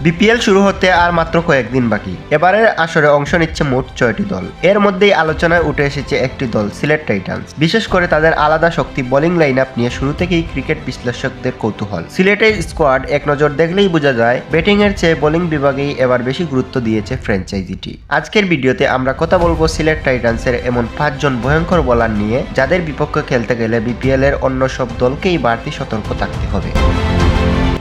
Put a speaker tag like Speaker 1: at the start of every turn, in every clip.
Speaker 1: BPL শুরু হতে আর মাত্র কয়েকদিন বাকি। এবারের আসরে অংশ নিচ্ছে মোট 6টি দল। এর মধ্যেই আলোচনায় উঠে এসেছে একটি দল, সিলেট টাইটান্স। বিশেষ করে তাদের আলাদা শক্তি বোলিং লাইন আপ নিয়ে শুরু থেকেই ক্রিকেট বিশ্লেষকদের কৌতূহল। সিলেটের স্কোয়াড এক নজর দেখলেই বোঝা যায়, ব্যাটিং এর চেয়ে বোলিং বিভাগেই এবার বেশি গুরুত্ব দিয়েছে ফ্র্যাঞ্চাইজিটি। আজকের ভিডিওতে আমরা কথা বলবো সিলেট টাইটান্সের এমন 5 জন ভয়ঙ্কর বোলার নিয়ে, যাদের বিপক্ষে খেলতে গেলে বিপিএল এর অন্য সব দলকেই বাড়তি সতর্ক থাকতে হবে।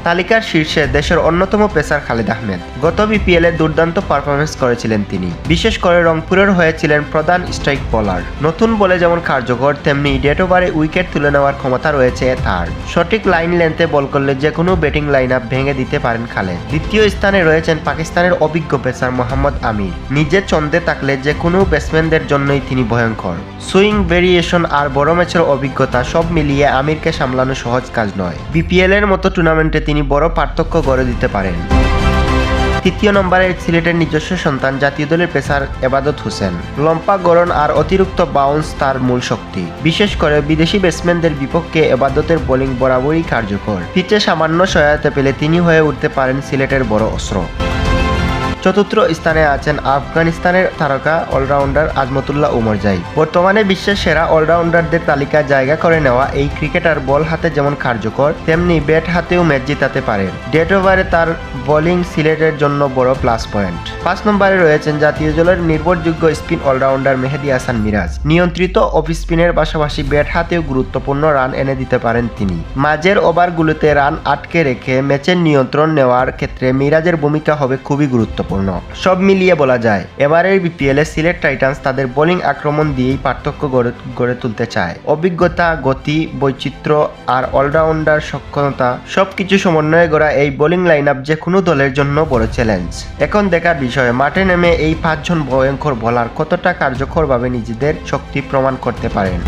Speaker 1: তালিকার শীর্ষে দেশের অন্যতম পেসার খালিদ আহমেদ। গত বিপিএল এ দুর্দান্ত পারফরমেন্স করেছিলেন তিনি। বিশেষ করে রংপুরের হয়েছিলেন প্রধান স্ট্রাইক বোলার। নতুন বলে যেমন কার্যকর, তেমনি ডেড ওভারে উইকেট তুলে নেওয়ার ক্ষমতা রয়েছে তার। সঠিক লাইন লেন্থে বল করলে যে কোনো ব্যাটিং লাইন আপ ভেঙে দিতে পারেন খালেদ। দ্বিতীয় স্থানে রয়েছেন পাকিস্তানের অভিজ্ঞ পেসার মোহাম্মদ আমির। নিজের ছন্দে থাকলে যে কোনো ব্যাটসম্যানদের জন্যই তিনি ভয়ঙ্কর। সুইং ভেরিয়েশন আর বড় ম্যাচের অভিজ্ঞতা সব মিলিয়ে আমিরকে সামলানো সহজ কাজ নয়। বিপিএল এর মতো টুর্নামেন্টে তিনি বড় পার্থক্য গড়ে দিতে পারেন। তৃতীয় নম্বরে সিলেটের নিজস্ব সন্তান জাতীয় দলের পেসার এবাদত হোসেন। লম্পা গড়ন আর অতিরিক্ত বাউন্স তার মূল শক্তি। বিশেষ করে বিদেশি ব্যাটসম্যানদের বিপক্ষে এবাদতের বোলিং বরাবরই কার্যকর। পিচে সামান্য সহায়তা পেলে তিনি হয়ে উঠতে পারেন সিলেটের বড় অস্ত্র। চতুর্থ স্থানে আছেন আফগানিস্তানের তারকা অলরাউন্ডার আজমতুল্লাহ উমরজাই। বর্তমানে বিশ্বের সেরা অলরাউন্ডারদের তালিকায় জায়গা করে নেওয়া এই ক্রিকেটার বল হাতে যেমন কার্যকর, তেমনি ব্যাট হাতেও ম্যাচ জিতাতে পারেন। ডেড ওভারে তার বোলিং সিলেটের জন্য বড় প্লাস পয়েন্ট। 5 নম্বরে রয়েছেন জাতীয় দলের নির্ভরযোগ্য স্পিন অলরাউন্ডার মেহেদী হাসান মিরাজ। নিয়ন্ত্রিত অফ স্পিনের পাশাপাশি ব্যাট হাতেও গুরুত্বপূর্ণ রান এনে দিতে পারেন তিনি। মাঝের ওভারগুলোতে রান আটকে রেখে ম্যাচের নিয়ন্ত্রণ নেওয়ার ক্ষেত্রে মিরাজের ভূমিকা হবে খুবই গুরুত্বপূর্ণ। সব মিলিয়ে বলা যায়, এবারের বিপিএল এ সিলেট টাইটান্স তাদের বোলিং আক্রমণ দিয়েই পার্থক্য গড়ে তুলতে চায়। অভিজ্ঞতা, গতি, বৈচিত্র্য আর অলরাউন্ডার সক্ষমতা সবকিছু সমন্বয়ে গড়া এই বোলিং লাইন আপ যে কোনো দলের জন্য বড় চ্যালেঞ্জ। এখন দেখার বিষয়, মাঠে নেমে এই 5 জন ভয়ঙ্কর বোলার কতটা কার্যকরভাবে নিজেদের শক্তি প্রমাণ করতে পারেন।